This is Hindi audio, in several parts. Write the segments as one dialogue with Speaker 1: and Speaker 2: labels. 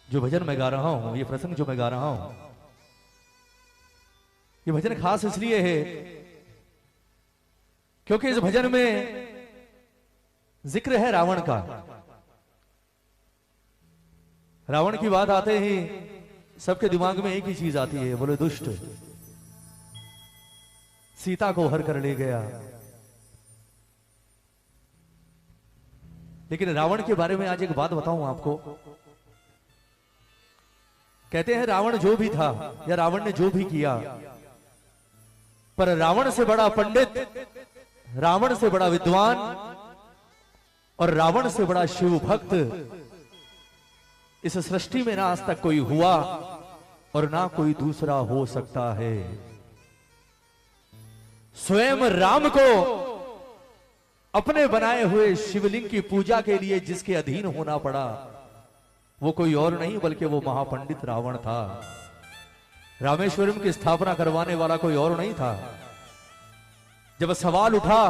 Speaker 1: जो भजन मैं गा रहा हूं, ये प्रसंग जो मैं गा रहा हूं, ये भजन खास इसलिए है क्योंकि इस भजन में जिक्र है रावण का। रावण की बात आते ही सबके दिमाग में एक ही चीज आती है, बोले दुष्ट सीता को हर कर ले गया। लेकिन रावण के बारे में आज एक बात बताऊं आपको। कहते हैं रावण जो भी था या रावण ने जो भी किया, पर रावण से बड़ा पंडित, रावण से बड़ा विद्वान और रावण से बड़ा शिव भक्त इस सृष्टि में ना आज तक कोई हुआ और ना कोई दूसरा हो सकता है। स्वयं राम को अपने बनाए हुए शिवलिंग की पूजा के लिए जिसके अधीन होना पड़ा, वो कोई और नहीं बल्कि वो महापंडित रावण था। रामेश्वरम की स्थापना करवाने वाला कोई और नहीं था। जब सवाल उठा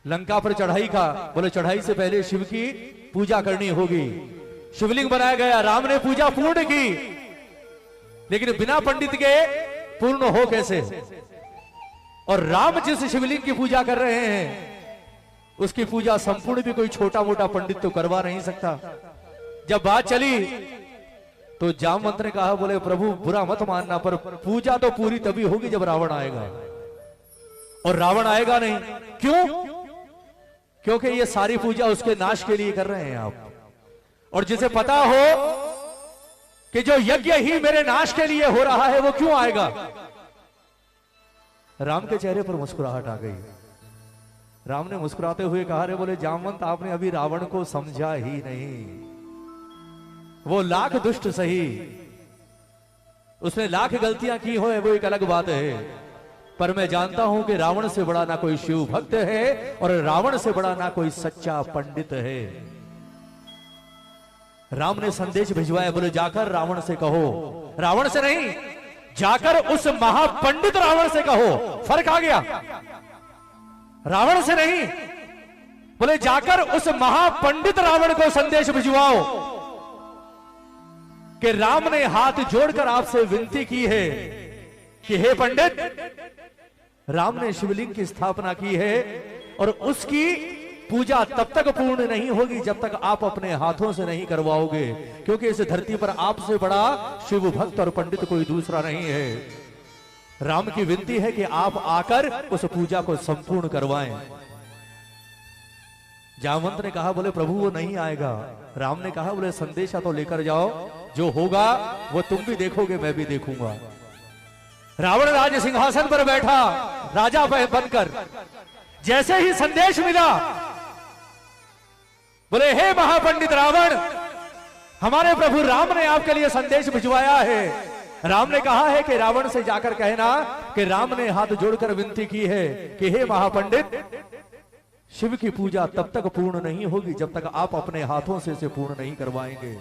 Speaker 1: लंका पर चढ़ाई का, बोले चढ़ाई से पहले शिव की पूजा करनी होगी। शिवलिंग बनाया गया, राम ने पूजा पूर्ण की, लेकिन बिना पंडित के पूर्ण हो कैसे? और राम जिस शिवलिंग की पूजा कर रहे हैं उसकी पूजा संपूर्ण भी कोई छोटा मोटा पंडित तो करवा नहीं सकता। जब बात चली तो जामवंत ने कहा, बोले प्रभु बुरा मत मानना, पर पूजा तो पूरी तभी होगी जब रावण आएगा, और रावण आएगा नहीं। क्यों? क्योंकि ये सारी पूजा उसके नाश के लिए कर रहे हैं आप। और जिसे पता हो कि जो यज्ञ ही मेरे नाश के लिए हो रहा है वो क्यों आएगा? राम के चेहरे पर मुस्कुराहट आ गई। राम ने मुस्कुराते हुए कहा, रे बोले जामवंत आपने अभी रावण को समझा ही नहीं। वो लाख दुष्ट सही, उसने लाख गलतियां की हो वो एक अलग बात है, पर मैं जानता हूं कि रावण से बड़ा ना कोई शिव भक्त है और रावण से बड़ा ना कोई सच्चा पंडित है। राम ने संदेश भिजवाया, बोले जाकर रावण से कहो, रावण से नहीं, जाकर उस महापंडित रावण से कहो। फर्क आ गया, रावण से नहीं, बोले जाकर उस महापंडित रावण को संदेश भिजवाओ कि राम ने हाथ जोड़कर आपसे विनती की है कि हे पंडित, राम ने शिवलिंग की स्थापना की है और उसकी पूजा तब तक पूर्ण नहीं होगी जब तक आप अपने हाथों से नहीं करवाओगे, क्योंकि इस धरती पर आपसे बड़ा शिव भक्त और पंडित कोई दूसरा नहीं है। राम की विनती है कि आप आकर उस पूजा को संपूर्ण करवाएं। जामवंत ने कहा, बोले प्रभु वो नहीं आएगा। राम ने कहा, बोले संदेशा तो लेकर जाओ, जो होगा वो तुम भी देखोगे मैं भी देखूंगा। रावण राज सिंहासन पर बैठा राजा बनकर, जैसे ही संदेश मिला, बोले हे महापंडित रावण, हमारे प्रभु राम ने आपके लिए संदेश भिजवाया है। राम ने कहा है कि रावण से जाकर कहना कि राम ने हाथ जोड़कर विनती की है कि हे महापंडित, शिव की पूजा तब तक पूर्ण नहीं होगी जब तक आप अपने हाथों से इसे पूर्ण नहीं करवाएंगे।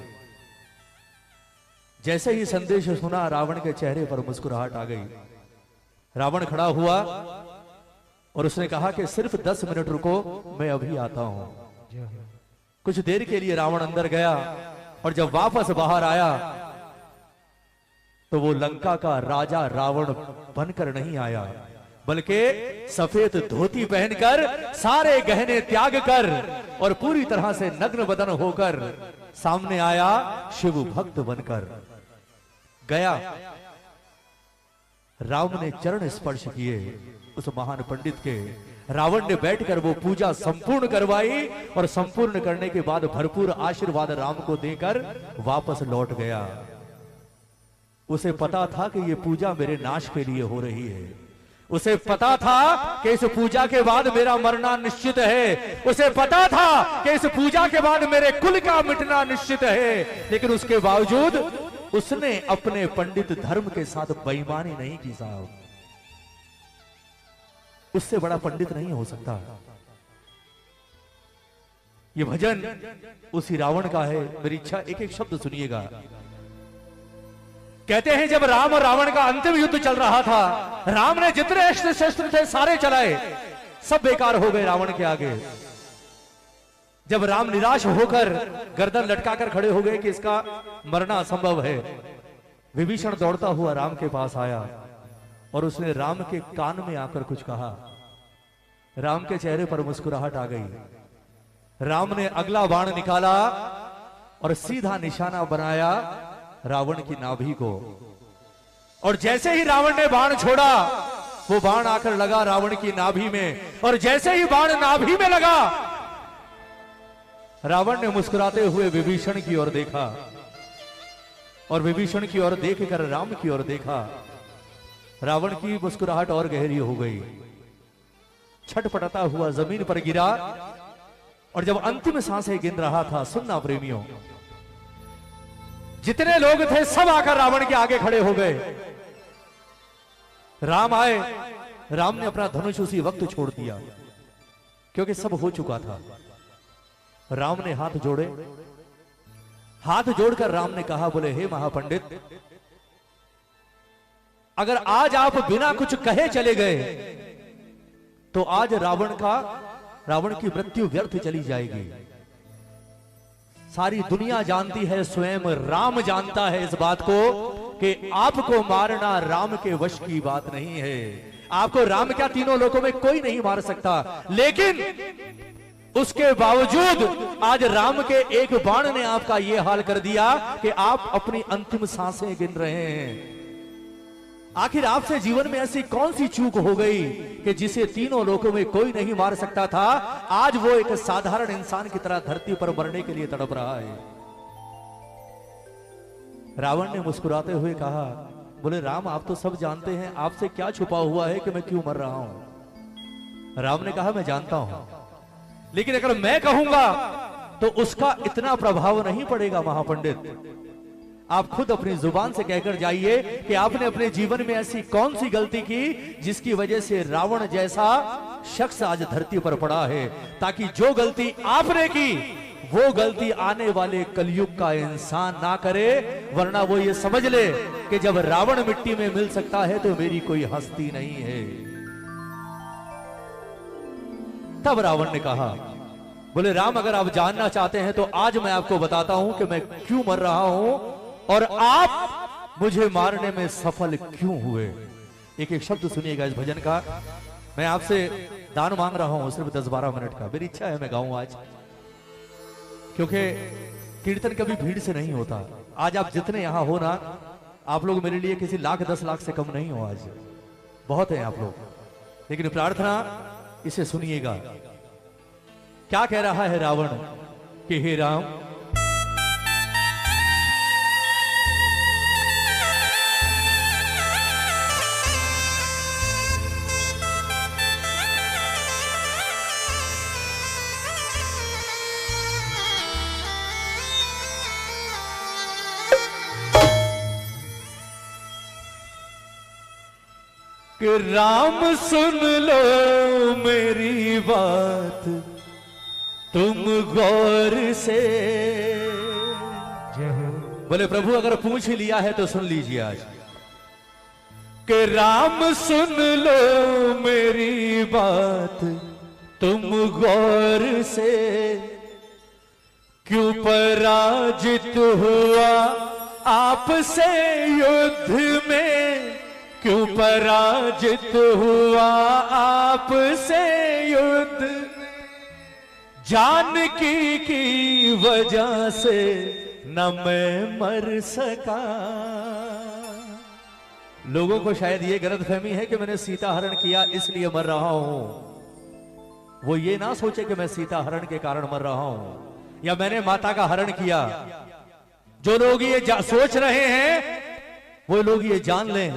Speaker 1: जैसे ही संदेश सुना, रावण के चेहरे पर मुस्कुराहट आ गई। रावण खड़ा हुआ और उसने कहा कि सिर्फ 10 मिनट रुको, मैं अभी आता हूं। कुछ देर के लिए रावण अंदर गया और जब वापस बाहर आया तो वो लंका का राजा रावण बनकर नहीं आया, बल्कि सफेद धोती पहनकर, सारे गहने त्याग कर और पूरी तरह से नग्न बदन होकर सामने आया, शिव भक्त बनकर गया। राम ने चरण स्पर्श किए उस महान पंडित के। रावण ने बैठकर वो पूजा संपूर्ण करवाई और संपूर्ण करने के बाद भरपूर आशीर्वाद राम को देकर वापस लौट गया। उसे पता था कि ये पूजा मेरे नाश के लिए हो रही है। उसे पता था कि इस पूजा के बाद मेरा मरना निश्चित है। उसे पता था कि इस पूजा के बाद मेरे कुल का मिटना निश्चित है। लेकिन उसके बावजूद उसने अपने पंडित धर्म के साथ बेईमानी नहीं की साहब। उससे बड़ा पंडित नहीं हो सकता। ये भजन उसी रावण का है। मेरी इच्छा एक एक शब्द सुनिएगा। कहते हैं जब राम और रावण का अंतिम युद्ध चल रहा था, राम ने जितने अस्त्र शस्त्र थे सारे चलाए, सब बेकार हो गए रावण के आगे। जब राम निराश होकर गर्दन लटकाकर खड़े हो गए कि इसका मरना असंभव है, विभीषण दौड़ता हुआ राम के पास आया और उसने राम के कान में आकर कुछ कहा। राम के चेहरे पर मुस्कुराहट आ गई। राम ने अगला बाण निकाला और सीधा निशाना बनाया रावण की नाभि को, और जैसे ही रावण ने बाण छोड़ा वो बाण आकर लगा रावण की नाभि में, और जैसे ही बाण नाभि में लगा रावण ने मुस्कुराते हुए विभीषण की ओर देखा, और विभीषण की ओर देखकर राम की ओर देखा। रावण की मुस्कुराहट और गहरी हो गई, छटपटाता हुआ जमीन पर गिरा, और जब अंतिम सांसें गिन रहा था, सुनना प्रेमियों, जितने लोग थे सब आकर रावण के आगे खड़े हो गए। राम आए, राम ने अपना धनुष उसी वक्त छोड़ दिया क्योंकि सब हो चुका था। राम ने हाथ जोड़े, हाथ जोड़कर राम ने कहा, बोले हे महापंडित, अगर आज आप बिना कुछ कहे चले गए तो आज रावण की मृत्यु व्यर्थ चली जाएगी। सारी दुनिया जानती है, स्वयं राम जानता है इस बात को कि आपको मारना राम के वश की बात नहीं है। आपको राम क्या तीनों लोगों में कोई नहीं मार सकता, लेकिन उसके बावजूद आज राम के एक बाण ने आपका यह हाल कर दिया कि आप अपनी अंतिम सांसें गिन रहे हैं। आखिर आपसे जीवन में ऐसी कौन सी चूक हो गई कि जिसे तीनों लोगों में कोई नहीं मार सकता था, आज वो एक साधारण इंसान की तरह धरती पर मरने के लिए तड़प रहा है। रावण ने मुस्कुराते हुए कहा, बोले राम, आप तो सब जानते हैं, आपसे क्या छुपा हुआ है कि मैं क्यों मर रहा हूं। राम ने कहा, मैं जानता हूं, लेकिन अगर मैं कहूंगा तो उसका इतना प्रभाव नहीं पड़ेगा महापंडित। आप खुद अपनी जुबान से कहकर जाइए कि आपने अपने जीवन में ऐसी कौन सी गलती की जिसकी वजह से रावण जैसा शख्स आज धरती पर पड़ा है, ताकि जो गलती आपने की वो गलती आने वाले कलयुग का इंसान ना करे, वरना वो ये समझ ले कि जब रावण मिट्टी में मिल सकता है तो मेरी कोई हस्ती नहीं है। तब रावण ने कहा, बोले राम, अगर आप जानना चाहते हैं तो आज मैं आपको बताता हूं कि मैं क्यों मर रहा हूं और आप मुझे मारने में सफल क्यों हुए। एक एक शब्द सुनिएगा इस भजन का। मैं आपसे दान मांग रहा हूं सिर्फ 10-12 मिनट का। मेरी इच्छा है मैं गाऊं आज, क्योंकि कीर्तन कभी भीड़ से नहीं होता। आज आप जितने यहां हो ना, आप लोग मेरे लिए किसी लाख 10 लाख से कम नहीं हो। आज बहुत हैं आप लोग, लेकिन प्रार्थना इसे सुनिएगा। क्या कह रहा है रावण कि हे राम, कि राम सुन लो मेरी बात तुम गौर से। बोले प्रभु, अगर पूछ ही लिया है तो सुन लीजिए आज। कि राम सुन लो मेरी बात तुम गौर से, क्यों पराजित हुआ आपसे युद्ध में, क्यों पराजित हुआ आपसे युद्ध, जानकी की वजह से न मैं मर सका। लोगों को शायद ये गलतफहमी है कि मैंने सीता हरण किया इसलिए मर रहा हूं। वो ये ना सोचे कि मैं सीता हरण के कारण मर रहा हूं या मैंने माता का हरण किया। जो लोग ये सोच रहे हैं वो लोग ये जान लें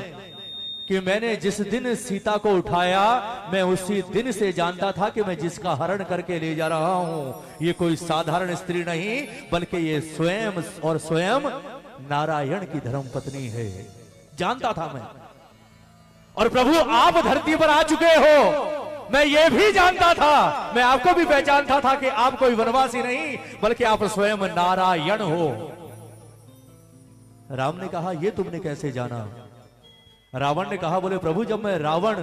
Speaker 1: कि मैंने जिस दिन सीता को उठाया, मैं उसी दिन से जानता था कि मैं जिसका हरण करके ले जा रहा हूं ये कोई साधारण स्त्री नहीं, बल्कि ये स्वयं और स्वयं नारायण की धर्मपत्नी है। जानता था मैं। और प्रभु, आप धरती पर आ चुके हो, मैं ये भी जानता था, मैं आपको भी पहचानता था कि आप कोई वनवासी नहीं बल्कि आप स्वयं नारायण हो। राम ने कहा, ये तुमने कैसे जाना? रावण ने कहा, बोले प्रभु, जब मैं रावण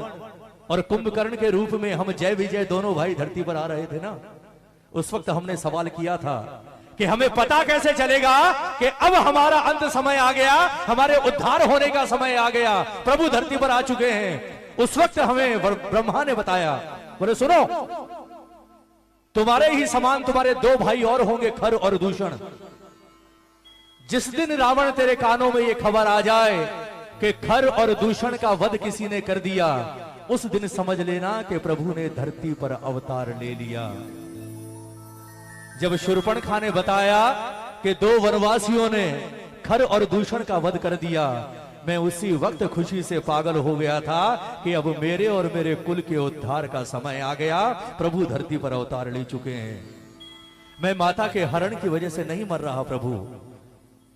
Speaker 1: और कुंभकर्ण के रूप में हम जय विजय दोनों भाई धरती पर आ रहे थे ना, उस वक्त हमने सवाल किया था कि हमें पता कैसे चलेगा कि अब हमारा अंत समय आ गया, हमारे उद्धार होने का समय आ गया, प्रभु धरती पर आ चुके हैं। उस वक्त हमें ब्रह्मा ने बताया, बोले सुनो, तुम्हारे ही समान तुम्हारे दो भाई और होंगे, खर और दूषण। जिस दिन रावण तेरे कानों में ये खबर आ जाए कि खर और दूषण का वध किसी ने कर दिया, उस दिन समझ लेना कि प्रभु ने धरती पर अवतार ले लिया। जब शूर्पणखा ने बताया कि दो वनवासियों ने खर और दूषण का वध कर दिया, मैं उसी वक्त खुशी से पागल हो गया था कि अब मेरे और मेरे कुल के उद्धार का समय आ गया, प्रभु धरती पर अवतार ले चुके हैं। मैं माता के हरण की वजह से नहीं मर रहा प्रभु,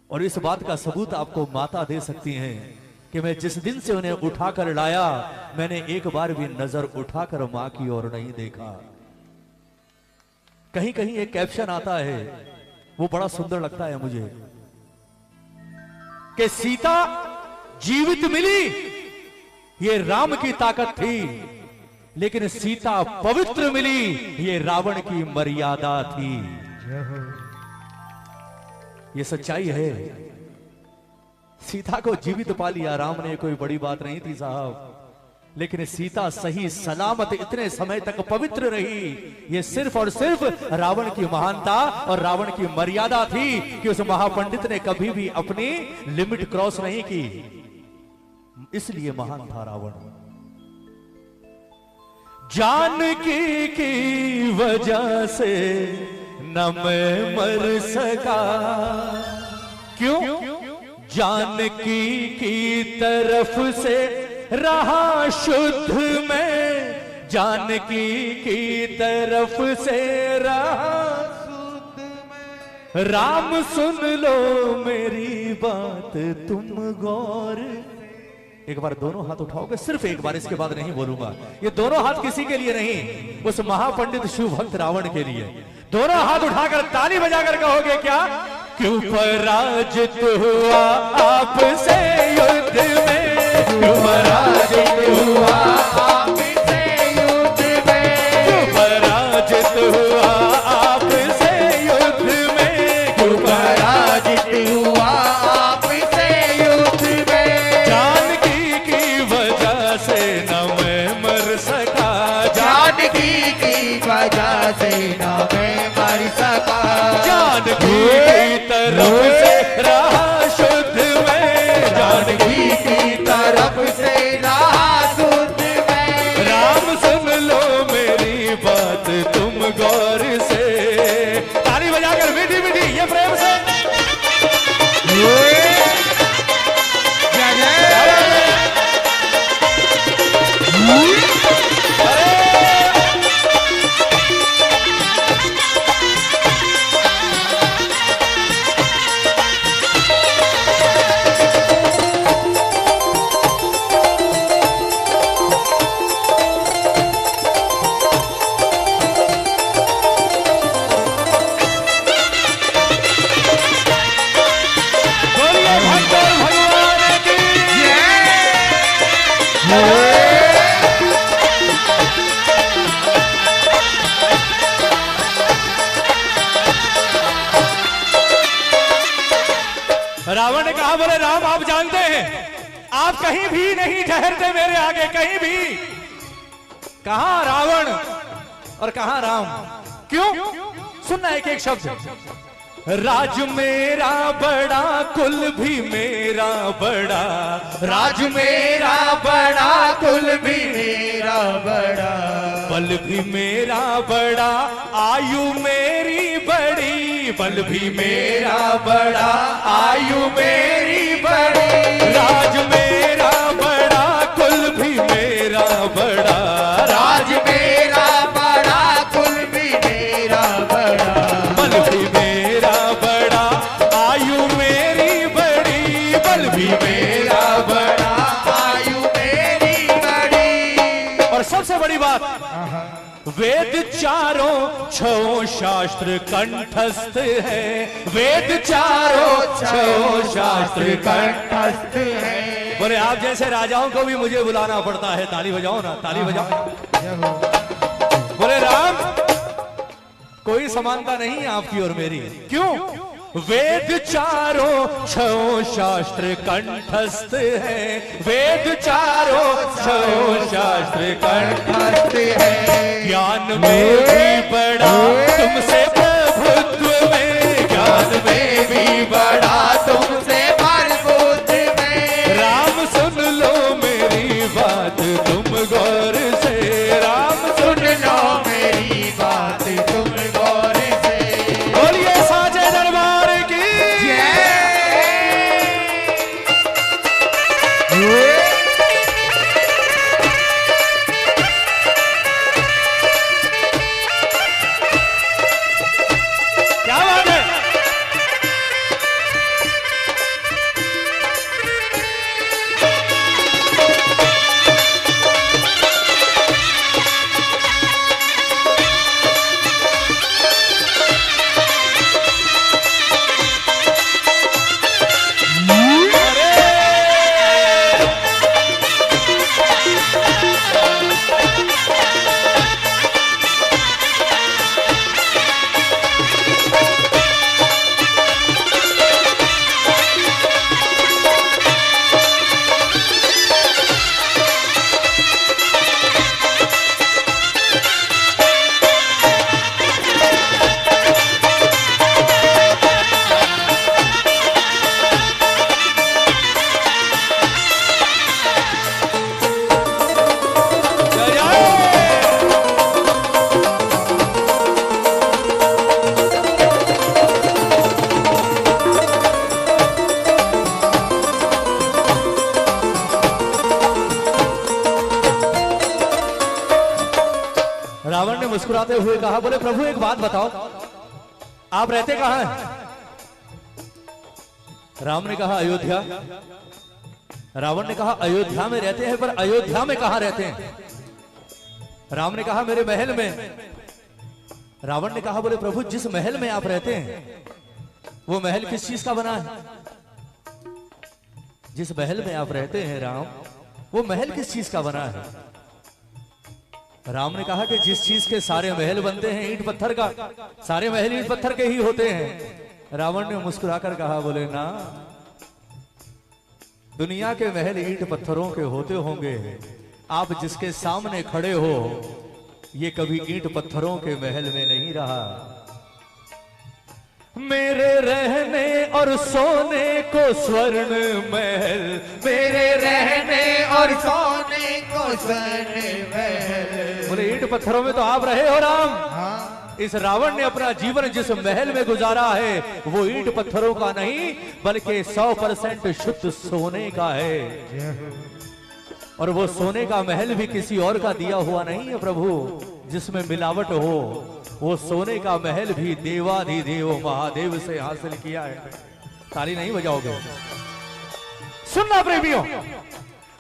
Speaker 1: और इस बात का सबूत आपको माता दे सकती हैं कि मैं जिस दिन से उन्हें उठाकर लाया, मैंने एक बार भी नजर उठाकर मां की ओर नहीं देखा। कहीं कहीं एक कैप्शन आता है, वो बड़ा सुंदर लगता है मुझे, कि सीता जीवित मिली ये राम की ताकत थी, लेकिन सीता पवित्र मिली ये रावण की मर्यादा थी। ये सच्चाई है। सीता को जीवित पा लिया राम ने, कोई बड़ी बात नहीं थी साहब, लेकिन सीता सही सलामत इतने समय तक पवित्र रही, ये सिर्फ और सिर्फ रावण की महानता और रावण की मर्यादा थी कि उस महापंडित ने कभी भी अपनी लिमिट क्रॉस नहीं की, इसलिए महान था रावण। जानकी की वजह से न मैं मर सका, क्यों? जानकी की तरफ से रहा शुद्ध में, जानकी की तरफ से रहा शुद्ध में। राम सुन लो मेरी बात तुम गौर। एक बार दोनों हाथ उठाओगे, सिर्फ एक बार, इसके बाद नहीं बोलूंगा। ये दोनों हाथ किसी के लिए नहीं, उस महापंडित शिव भक्त रावण के लिए। दोनों हाथ उठाकर ताली बजाकर कहोगे क्या? क्यों पराजित हुआ आपसे युद्ध में, क्यों पराजित हुआ आपसे युद्ध में, क्यों पराजित हुआ आपसे युद्ध में, क्यों पराजित हुआ आपसे युद्ध में। जानकी की वजह से न मैं मर सका, जानकी की वजह से न मैं मर सका। जानकी की तरफ से रहा शुद्ध में, जानकी की तरफ से रहा शुद्ध में। राम सुन लो मेरी बात तुम गौर से। ताली बजाकर मीठी मीठी ये प्रेम से रावण ने कहा, बोले राम आप जानते हैं आप कहीं भी नहीं ठहरते मेरे आगे, कहीं भी। कहां रावण और कहां राम? क्यों? सुनना एक एक शब्द। राज मेरा बड़ा कुल भी मेरा बड़ा, राज मेरा बड़ा कुल भी मेरा बड़ा, बल भी मेरा बड़ा आयु मेरी बड़ी, बल भी मेरा बड़ा आयु मेरी बड़ी। राज मेरा बड़ा कुल भी मेरा बड़ा, राज मेरा बड़ा कुल भी मेरा बड़ा, बल भी मेरा बड़ा आयु मेरी बड़ी, बल भी मेरा बड़ा आयु मेरी बड़ी। और सबसे बड़ी बात, वेद चारों छो शास्त्र कंठस्थ है, वेद चारों छो शास्त्र कंठस्थ है। बोले आप जैसे राजाओं को भी मुझे बुलाना पड़ता है। ताली बजाओ ना, ताली बजाओ। बोले राम कोई समानता नहीं है आपकी और मेरी। क्यों? वेद चारों छो शास्त्र कंठस्थ है, वेद चारों छो शास्त्र कंठस्थ है। ज्ञान में भी बड़ा तुमसे प्रभुत्व में, ज्ञान में भी बड़ा तुमसे प्रभुत्व में। राम सुन लो मेरी बात तुम गौर से, राम सुन लो मेरी बात तुम गौर से। बोलिए साचे दरबार की क्या बात है। रावण ने मुस्कुराते हुए कहा, बोले प्रभु एक बात बताओ, आप रहते कहां हैं? राम ने कहा अयोध्या। रावण ने कहा अयोध्या में रहते हैं, पर अयोध्या में कहां रहते हैं? राम ने कहा मेरे महल में। रावण ने कहा, बोले प्रभु जिस महल में आप रहते हैं वो महल किस चीज का बना है? जिस महल में आप रहते हैं राम, वो महल किस चीज का बना है? राम ने कहा कि जिस चीज के सारे महल बनते हैं ईंट पत्थर का, सारे महल ईंट पत्थर के ही होते हैं। रावण ने मुस्कुराकर कहा, बोले ना, दुनिया के महल ईंट पत्थरों के होते होंगे, आप जिसके सामने खड़े हो ये कभी ईंट पत्थरों के महल में नहीं रहा। मेरे रहने और सोने को स्वर्ण महल, मेरे रहने और सोने को स्वर्ण महल। बोले ईंट पत्थरों में तो आप रहे हो राम। हाँ। इस रावण ने अपना जीवन जिस महल में गुजारा है वो ईंट पत्थरों का नहीं बल्कि 100% शुद्ध सोने का है। और वो सोने का महल भी किसी और का दिया हुआ नहीं है प्रभु जिसमें मिलावट हो। वो सोने का महल भी देवाधिदेव महादेव से हासिल किया है। ताली नहीं बजाओगे? सुनना प्रेमियों,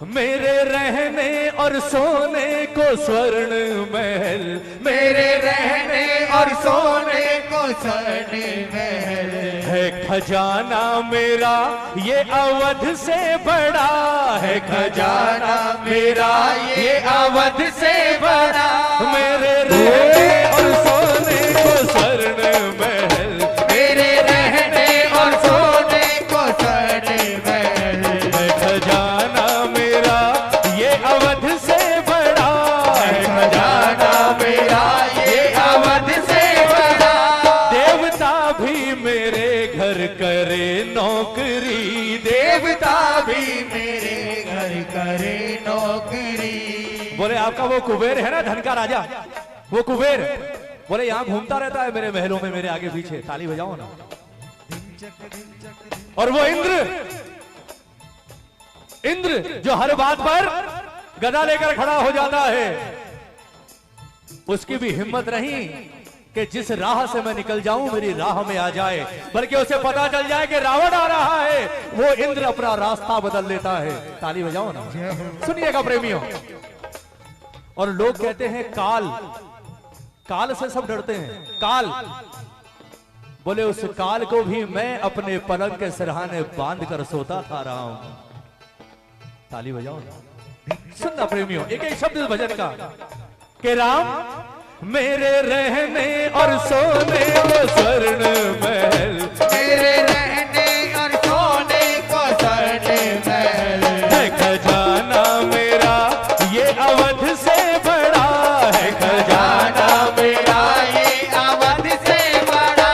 Speaker 1: मेरे रहने और सोने को स्वर्ण महल, मेरे रहने और सोने को स्वर्ण महल है। खजाना मेरा ये अवध से बड़ा है, खजाना मेरा ये अवध से बड़ा। मेरे रहने और सोने को स्वर्ण महल, मेरे रहने और सोने को स्वर्ण महल है। खजाना मेरा ये अवध से बड़ा है, खजाना मेरा ये अवध से बड़ा। देवता भी मेरे घर करे नौकरी, देवता भी मेरे घर करे नौकरी। बोले आपका वो कुबेर है ना धन का राजा, वो कुबेर बोले यहाँ घूमता रहता है मेरे महलों में मेरे आगे पीछे। ताली बजाओ ना। और वो इंद्र जो हर बात पर गदा लेकर खड़ा हो जाता है, उसकी भी हिम्मत नहीं कि जिस राह से मैं निकल जाऊं मेरी राह में आ जाए, बल्कि उसे पता चल जाए कि रावण आ रहा है, वो इंद्र अपना रास्ता बदल लेता है। ताली बजाओ ना। सुनिएगा प्रेमियों। और लोग कहते हैं काल, काल से सब डरते हैं। काल बोले उस काल को भी मैं अपने पलंग के सिरहाने बांध कर सोता था राम। ताली बजाओ। सुनना प्रेमियों, एक एक शब्द भजन का कि राम मेरे रहने और सोने को स्वर्ण महल,
Speaker 2: मेरे रहने और सोने को स्वर्ण महल,
Speaker 1: है खजाना मेरा ये अवध से बड़ा, है खजाना मेरा
Speaker 2: ये अवध से बड़ा।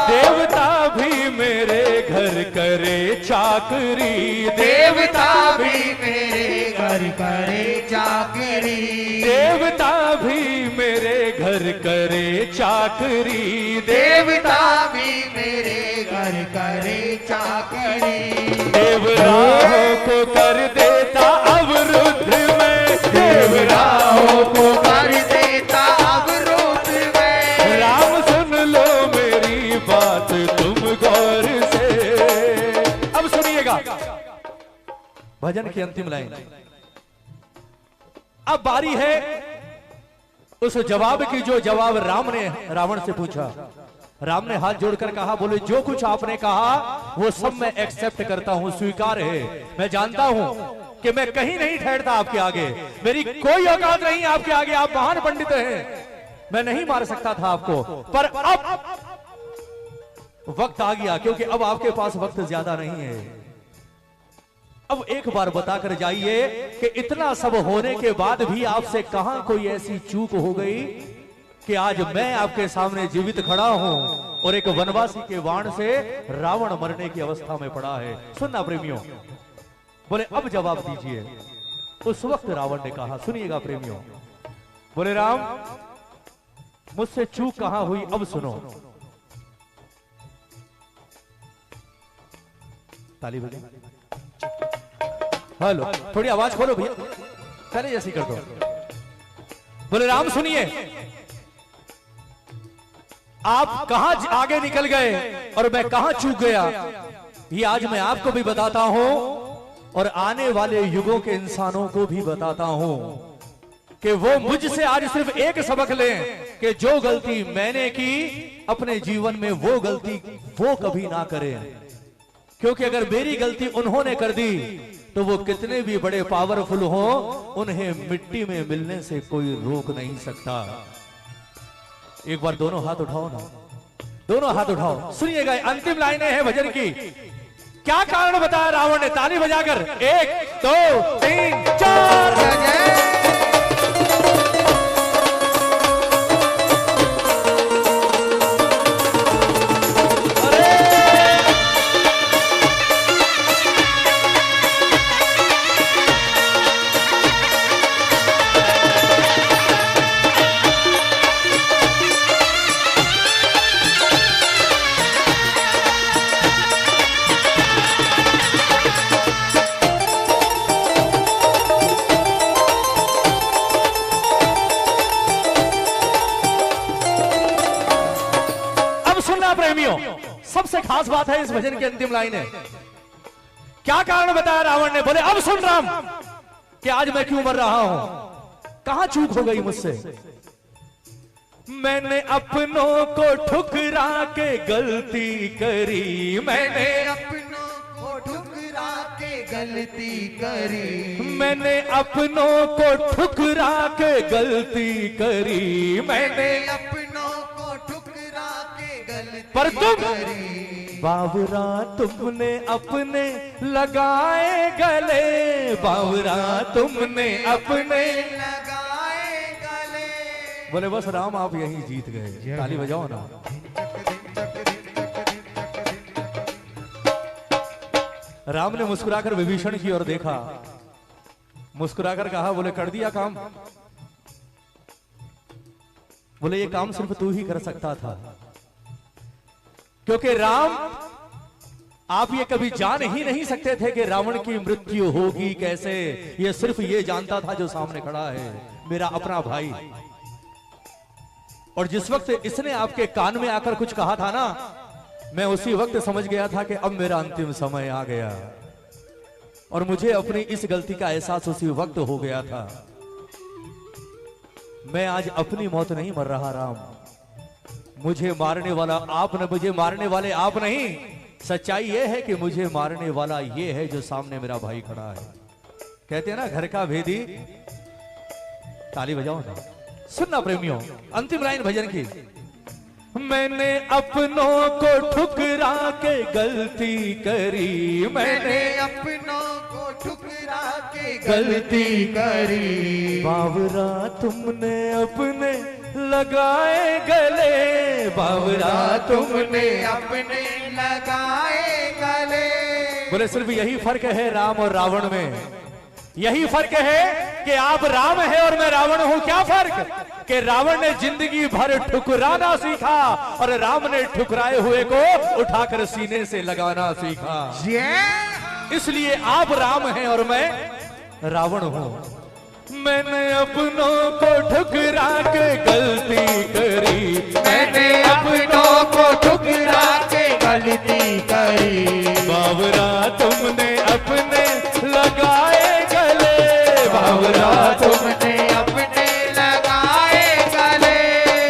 Speaker 1: देवता भी मेरे घर करे चाकरी,
Speaker 2: देवता भी मेरे घर करे चाकरी,
Speaker 1: देवता भी मेरे घर करे चाकरी,
Speaker 2: देवता भी मेरे घर करे चाकरी।
Speaker 1: देवराहों को कर देता अवरुद्ध में,
Speaker 2: देवराहों को कर देता अवरुद्ध में।
Speaker 1: राम सुन लो मेरी बात तुम गौर से। अब सुनिएगा भजन की अंतिम लाइन। अब बारी है उस जवाब की जो जवाब राम ने रावण से पूछा। राम ने हाथ जोड़कर कहा, बोले जो कुछ आपने कहा वो सब मैं एक्सेप्ट करता हूं, स्वीकार है। मैं जानता हूं कि मैं कहीं नहीं ठहरता आपके आगे, मेरी कोई औकात नहीं आपके आगे, आप महान पंडित हैं, मैं नहीं मार सकता था आपको। पर अब वक्त आ गया, क्योंकि अब आपके पास वक्त ज्यादा नहीं है। अब एक बार बताकर जाइए कि इतना सब होने के बाद भी आपसे कहां कोई ऐसी चूक हो गई कि आज मैं आपके सामने जीवित खड़ा हूं और एक वनवासी के बाण से रावण मरने की अवस्था में पड़ा है। सुनना प्रेमियों, बोले अब जवाब दीजिए। उस वक्त रावण ने कहा, सुनिएगा प्रेमियों, बोले राम मुझसे चूक कहां हुई अब सुनो। ताली बजाओ। हेलो, थोड़ी आवाज खोलो भैया, पहले जैसी कर दो। बोले राम सुनिए, आप कहां आगे निकल गए और मैं कहां चूक गया, ये आज मैं आपको भी बताता हूं और आने वाले युगों के इंसानों को भी बताता हूं कि वो मुझसे आज सिर्फ एक सबक लें कि जो गलती मैंने की अपने जीवन में वो गलती वो कभी ना करें। क्योंकि अगर मेरी गलती उन्होंने कर दी तो वो कितने भी बड़े पावरफुल हो, उन्हें मिट्टी में मिलने से कोई रोक नहीं सकता। एक बार दोनों हाथ उठाओ ना, दोनों हाथ उठाओ। सुनिएगा अंतिम लाइनें हैं भजन की। क्या कारण बताया रावण ने, ताली बजाकर 1 2 3 4। सबसे खास बात है इस भजन की अंतिम लाइन है। क्या कारण बताया रावण ने, बोले अब सुन राम कि आज मैं क्यों मर रहा हूं, कहां चूक हो गई मुझसे। मैंने अपनों को ठुकरा के गलती करी, मैंने
Speaker 2: अपनों को ठुकरा के गलती करी,
Speaker 1: मैंने अपनों को ठुकरा के गलती करी, मैंने
Speaker 2: अपनों को ठुकरा के गलती
Speaker 1: पर तुम
Speaker 2: करी।
Speaker 1: बावरा तुमने अपने लगाए गले, बावरा तुमने अपने
Speaker 2: लगाए गले।
Speaker 1: बोले बस राम आप यहीं जीत गए, ताली बजाओ ना। राम ने मुस्कुराकर विभीषण की ओर देखा, मुस्कुराकर कहा, बोले कर दिया काम। बोले ये काम सिर्फ तू ही कर सकता था, क्योंकि राम आप ये कभी जान ही नहीं सकते थे कि रावण की मृत्यु होगी कैसे। ये सिर्फ ये जानता था जो सामने खड़ा है, मेरा अपना भाई। और जिस वक्त इसने आपके कान में आकर कुछ कहा था ना, मैं उसी वक्त समझ गया था कि अब मेरा अंतिम समय आ गया और मुझे अपनी इस गलती का एहसास उसी वक्त हो गया था। मैं आज अपनी मौत नहीं मर रहा राम, मुझे मारने वाला आप न, मुझे मारने वाले आप नहीं। सच्चाई यह है कि मुझे मारने वाला ये है जो सामने मेरा भाई खड़ा है। कहते हैं ना घर का भेदी, ताली बजाओ ना। सुनना प्रेमियों, अंतिम लाइन भजन की। मैंने अपनों को ठुकरा के गलती करी,
Speaker 2: मैंने अपनों को ठुकरा के गलती करी।
Speaker 1: बावरा तुमने अपने लगाए गले, बावरा
Speaker 2: तुमने अपने लगाए गले।
Speaker 1: बोले सिर्फ यही फर्क है राम और रावण में, यही फर्क है कि आप राम है और मैं रावण हूं। क्या फर्क कि रावण ने जिंदगी भर ठुकराना सीखा और राम ने ठुकराए हुए को उठाकर सीने से लगाना सीखा। इसलिए आप राम हैं और मैं रावण हूं। मैंने अपनों को ठुकरा के गलती करी,
Speaker 2: मैंने अपनों को ठुकरा के गलती करी।
Speaker 1: बावरा तुमने अपने लगाए गले, बावरा
Speaker 2: तुमने अपने लगाए गले।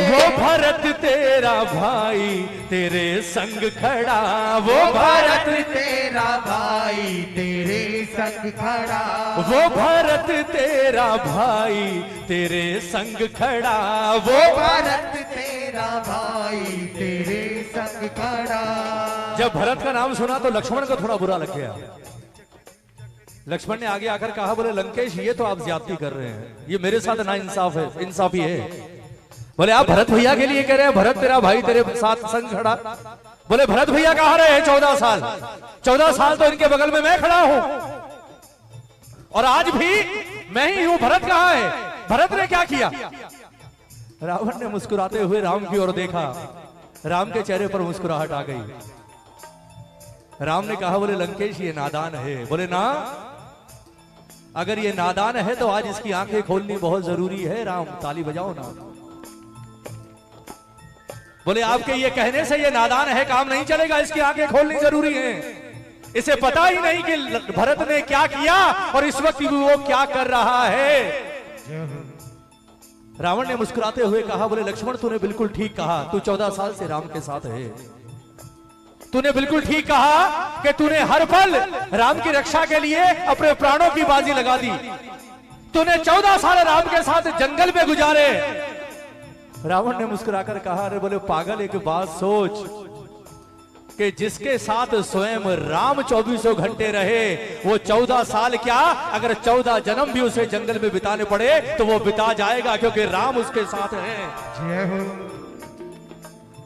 Speaker 1: वो भरत तेरा भाई तेरे संग खड़ा, वो
Speaker 2: भरत तेरा भाई तेरे संग खड़ा।
Speaker 1: वो भरत तेरा भाई तेरे संग खड़ा, वो
Speaker 2: भरत तेरा भाई तेरे संग खड़ा।
Speaker 1: जब भरत का नाम सुना तो लक्ष्मण को थोड़ा बुरा लग गया। लक्ष्मण ने आगे आकर कहा, बोले लंकेश ये तो आप ज्यादती कर रहे हैं, ये मेरे साथ ना इंसाफ है, इंसाफी है। बोले आप भरत भैया के लिए कह रहे हैं, भरत तेरा भाई तेरे साथ संग खड़ा। बोले भरत भैया कहाँ रहे 14 साल, 14 साल तो इनके बगल में मैं खड़ा हूं और आज भी मैं ही हूं। भरत कहाँ है, भरत ने क्या किया? रावण ने मुस्कुराते हुए राम की ओर देखा, राम के चेहरे पर मुस्कुराहट आ गई। राम ने कहा, बोले लंकेश ये नादान है। बोले ना, अगर ये नादान है तो आज इसकी आंखें खोलनी बहुत जरूरी है। राम ताली बजाओ ना। बोले आपके ये कहने से ये नादान है काम नहीं चलेगा, इसकी आंखें खोलनी जरूरी है। इसे पता ही नहीं कि भरत ने क्या किया और इस वक्त भी वो क्या कर रहा है। रावण ने मुस्कुराते हुए कहा, बोले लक्ष्मण तूने बिल्कुल ठीक कहा, तू 14 साल से राम के साथ है। तूने बिल्कुल ठीक कहा कि तूने हर पल राम की रक्षा के लिए अपने प्राणों की बाजी लगा दी। तूने 14 साल राम के साथ जंगल में गुजारे। रावण ने मुस्कुराकर कहा, अरे बोले पागल एक बात सोच कि जिसके साथ स्वयं राम 24 घंटे रहे, वो 14 साल क्या अगर 14 जन्म भी उसे जंगल में बिताने पड़े तो वो बिता जाएगा, क्योंकि राम उसके साथ है।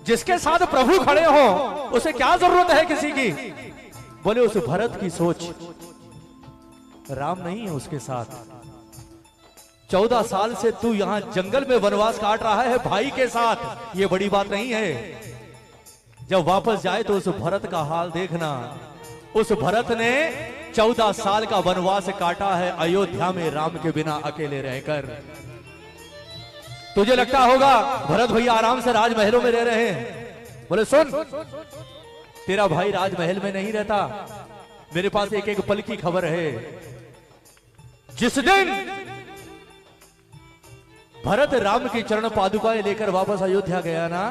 Speaker 1: जिसके साथ प्रभु खड़े हो उसे क्या जरूरत है किसी की? बोले उस भरत की सोच, राम नहीं है उसके साथ। 14 साल से तू यहां जंगल में वनवास काट रहा है भाई के साथ, ये बड़ी बात नहीं है। जब वापस जाए तो उस भरत का हाल देखना। उस भरत ने 14 साल का वनवास काटा है अयोध्या में राम के बिना अकेले रहकर। तुझे लगता होगा भरत भैया आराम से राजमहलों में रह रहे हैं। बोले सुन, तेरा भाई राजमहल में नहीं रहता। मेरे पास एक एक पल की खबर है। जिस दिन भरत राम की चरण पादुकाएं लेकर वापस अयोध्या गया ना,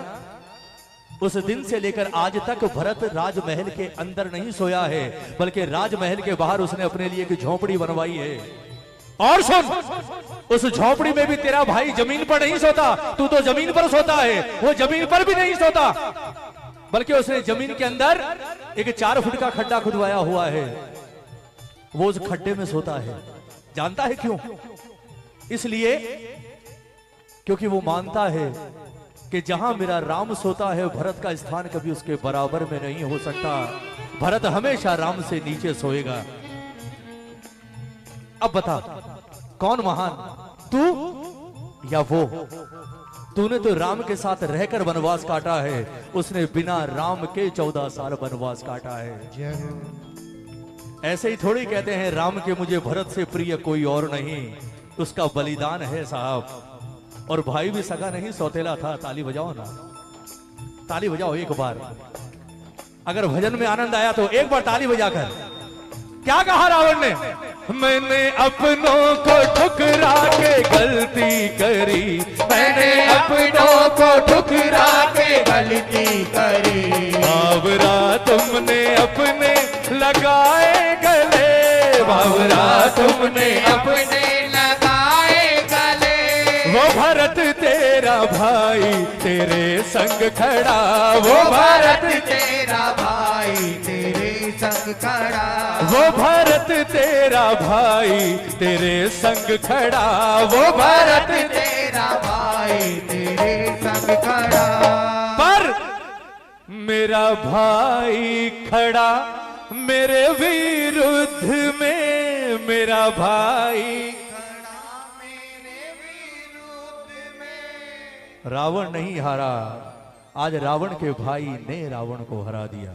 Speaker 1: उस दिन से लेकर आज तक भरत राजमहल के अंदर नहीं सोया है, बल्कि राजमहल के बाहर उसने अपने लिए एक झोपड़ी बनवाई है। और सुन, उस झोपड़ी में भी तेरा भाई जमीन पर नहीं सोता, तू तो जमीन पर सोता है। वो जमीन पर भी नहीं सोता, बल्कि उसने जमीन के अंदर एक 4 फुट का खड्डा खुदवाया हुआ है। वो उस खड्डे में सोता है। जानता है क्यों? इसलिए क्योंकि वो मानता है कि जहां मेरा राम सोता है, भरत का स्थान कभी उसके बराबर में नहीं हो सकता। भरत हमेशा राम से नीचे सोएगा। अब बता, कौन महान, तू या वो? तूने तो राम के साथ रहकर वनवास काटा है, उसने बिना राम के 14 साल वनवास काटा है। ऐसे ही थोड़ी कहते हैं राम के मुझे भरत से प्रिय कोई और नहीं, उसका बलिदान है साहब। और भाई भी सगा नहीं, सौतेला था। ताली बजाओ ना, ताली बजाओ एक बार। अगर भजन में आनंद आया तो एक बार ताली बजाकर। क्या कहा रावण ने? मैंने अपनों को ठुकरा के गलती करी,
Speaker 2: मैंने अपनों को ठुकरा के गलती करी।
Speaker 1: बावरा तुमने अपने लगाए गले, बावरा तुमने
Speaker 2: अपने लगाए गले।
Speaker 1: वो भरत तेरा भाई तेरे संग खड़ा, वो
Speaker 2: भारत तेरा भाई तेरे संग खड़ा,
Speaker 1: वो भरत तेरा भाई तेरे संग खड़ा, वो
Speaker 2: भारत
Speaker 1: भरत
Speaker 2: तेरा भाई तेरे संग खड़ा।
Speaker 1: पर मेरा भाई खड़ा मेरे विरुद्ध में, मेरा भाई रावण नहीं हारा, आज रावण के भाई ने रावण को हरा दिया।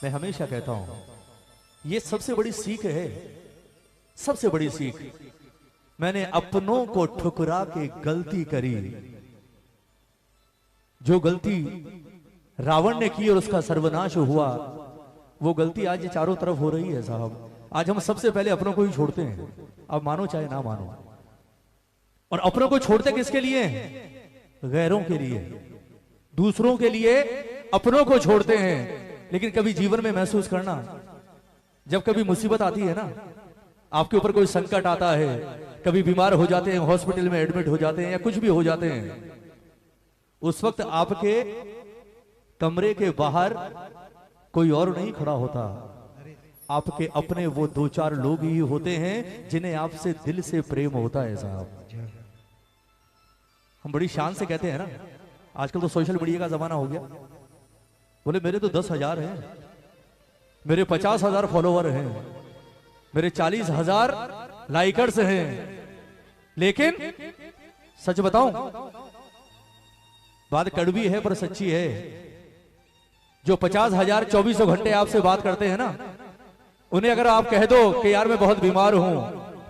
Speaker 1: मैं हमेशा कहता हूं ये सबसे बड़ी सीख है, सबसे बड़ी सीख। मैंने अपनों को ठुकरा के गलती करी, जो गलती रावण ने की और उसका सर्वनाश हुआ, वो गलती आज चारों तरफ हो रही है साहब। आज हम सबसे पहले अपनों को ही छोड़ते हैं, अब मानो चाहे ना मानो। और अपनों को छोड़ते किसके लिए? गैरों के लिए, दूसरों के लिए अपनों को छोड़ते हैं। लेकिन कभी जीवन में महसूस करना, जब कभी मुसीबत आती है ना, आपके ऊपर कोई संकट आता है, कभी बीमार हो जाते हैं, हॉस्पिटल में एडमिट हो जाते हैं या कुछ भी हो जाते हैं, उस वक्त आपके कमरे के बाहर कोई और नहीं खड़ा होता, आपके अपने वो दो चार लोग ही होते हैं जिन्हें आपसे दिल से प्रेम होता है साहब। हम बड़ी शान से कहते हैं ना, आजकल तो सोशल मीडिया का जमाना हो गया, बोले मेरे तो 10,000 हैं, मेरे 50,000 फॉलोवर हैं, मेरे 40,000 लाइकर्स हैं। लेकिन सच बताऊं, बात कड़वी है पर सच्ची है, जो 50,000 2400 घंटे आपसे बात करते हैं ना, उन्हें अगर आप कह दो कि यार मैं बहुत बीमार हूं,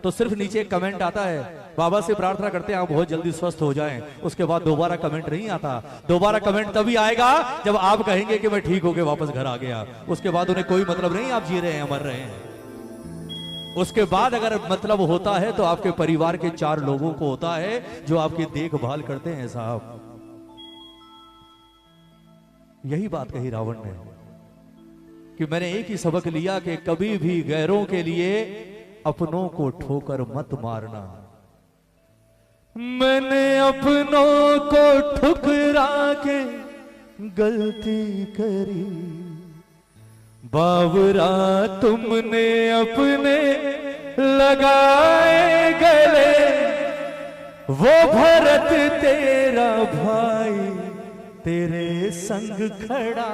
Speaker 1: तो सिर्फ नीचे एक कमेंट आता है, बाबा से प्रार्थना करते हैं आप बहुत जल्दी स्वस्थ हो जाएं। उसके बाद दोबारा कमेंट नहीं आता। दोबारा कमेंट तभी आएगा जब आप कहेंगे कि मैं ठीक होके वापस घर आ गया। उसके बाद उन्हें कोई मतलब नहीं आप जी रहे हैं, मर रहे हैं। उसके बाद अगर मतलब होता है तो आपके परिवार के 4 लोगों को होता है जो आपकी देखभाल करते हैं साहब। यही बात कही रावण ने कि मैंने एक ही सबक लिया कि कभी भी गैरों के लिए अपनों को ठोकर मत मारना। मैंने अपनों को ठुकरा के गलती करी, बावरा तुमने अपने लगाए गले, वो भरत तेरा भाई तेरे संग खड़ा,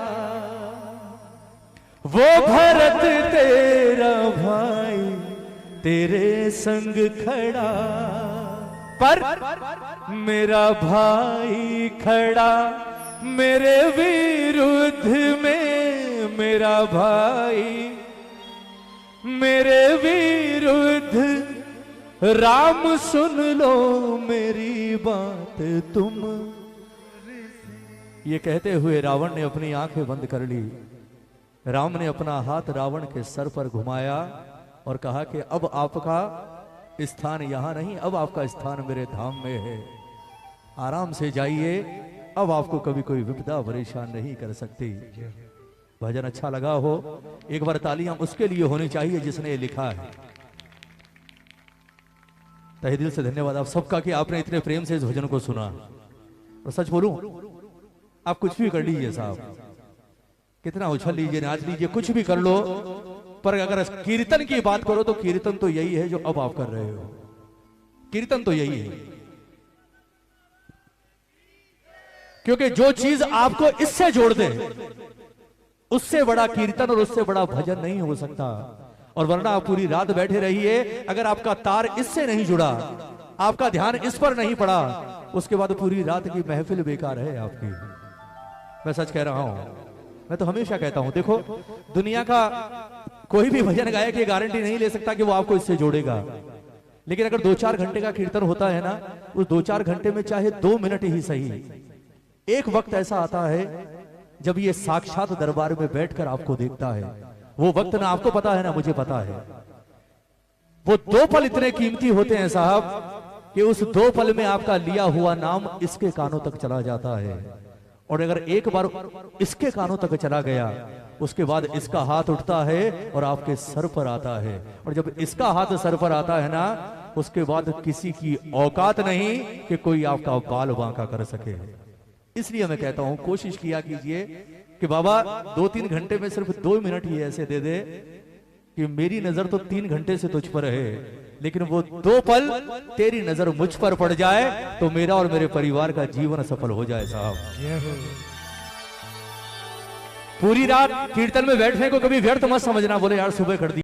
Speaker 1: वो भरत तेरा भाई तेरे संग खड़ा, पर मेरा भाई खड़ा मेरे विरुद्ध में, मेरा भाई मेरे विरुद्ध। राम सुन लो मेरी बात तुम। ये कहते हुए रावण ने अपनी आंखें बंद कर ली। राम ने अपना हाथ रावण के सर पर घुमाया और कहा कि अब आपका स्थान यहां नहीं, अब आपका स्थान मेरे धाम में है। आराम से जाइए, अब आपको कभी कोई विपदा परेशान नहीं कर सकती। भजन अच्छा लगा हो, एक बार तालियां उसके लिए होनी चाहिए जिसने ये लिखा है। तहे दिल से धन्यवाद आप सबका कि आपने इतने प्रेम से इस भजन को सुना। और सच बोलूं, आप कुछ भी कर लीजिए साहब, कितना उछल लीजिए, नाच लीजिए, कुछ भी कर लो, पर अगर कीर्तन की बात करो तो कीर्तन तो यही है जो अब आप कर रहे हो। कीर्तन तो यही है, क्योंकि जो चीज आपको इससे जोड़ दे उससे बड़ा कीर्तन और उससे बड़ा भजन नहीं हो सकता। और वरना आप पूरी रात बैठे रहिए, अगर आपका तार इससे नहीं जुड़ा, आपका ध्यान इस पर नहीं पड़ा, उसके बाद पूरी रात की महफिल बेकार है आपकी। मैं सच कह रहा हूं, मैं तो हमेशा कहता हूं, देखो दुनिया का कोई भी भजन गायक ये गारंटी नहीं ले सकता कि वो आपको इससे जोड़ेगा। लेकिन अगर 2-4 घंटे का कीर्तन होता है ना, उस 2-4 घंटे में चाहे 2 मिनट ही सही, एक वक्त ऐसा आता है जब ये साक्षात दरबार में बैठकर आपको देखता है। वो वक्त ना आपको पता है ना मुझे पता है। वो 2 पल इतने कीमती होते हैं साहब कि उस 2 पल में आपका लिया हुआ नाम इसके कानों तक चला जाता है। और अगर एक बार इसके कानों तक चला गया, उसके बाद इसका हाथ उठता है और आपके सर पर आता है। और जब इसका हाथ सर पर आता है ना, उसके बाद किसी की औकात नहीं कि कोई आपका बाल बांका कर सके। इसलिए मैं कहता हूं कोशिश किया कीजिए कि बाबा 2-3 घंटे में सिर्फ 2 मिनट ही ऐसे दे दे कि मेरी नजर तो 3 घंटे से तुझ पर है, लेकिन वो 2 पल तेरी नजर मुझ पर पड़ जाए तो मेरा और मेरे परिवार का जीवन सफल हो जाए साहब। पूरी रात कीर्तन में बैठने को कभी व्यर्थ मत समझना। बोले यार सुबह कर दी